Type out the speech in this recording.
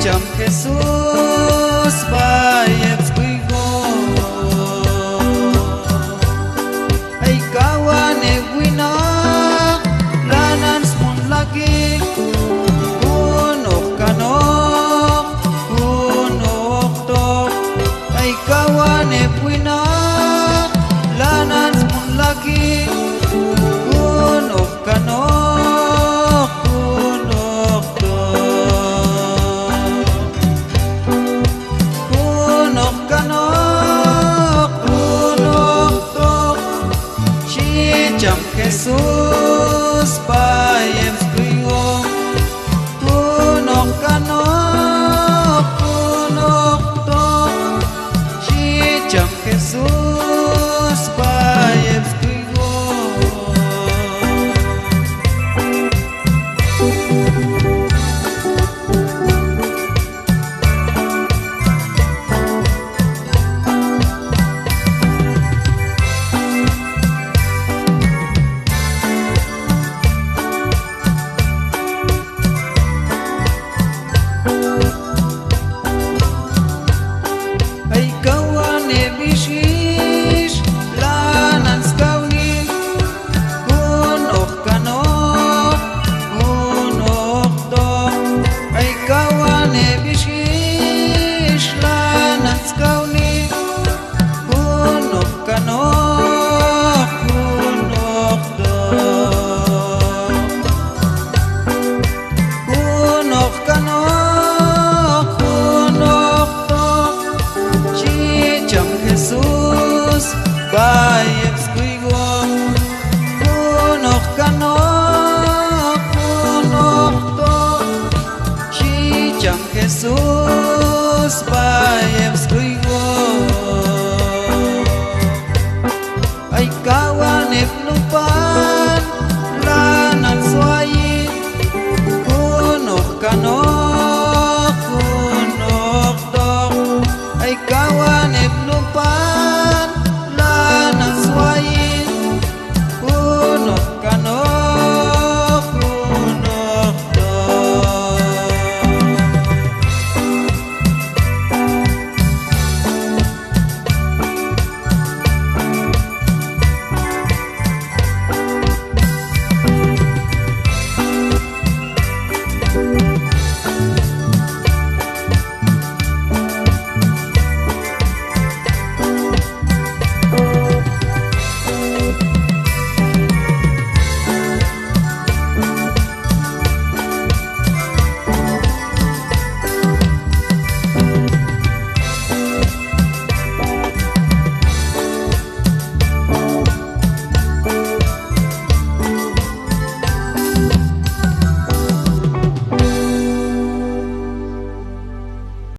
cham Jesus bayep squigo ay kawan e wina lanan smon lagi kunok kanok kunok tok ay kawan e wina lanan smon lagi kunok kanok kunok tok kunok kanok kunok tok si cham Jesus bayem squigo kunok kanok kunok tok si cham Jesus bayem squigo ay kawan e bishish lanan skawni kunok kanok kunok tok ay kawan e bishish lanan skawni kunok kanok kunok tok kunok kanok kunok tok si cham Jesus bayep squigo kunok kanok kunok tok si cham Jesus bayep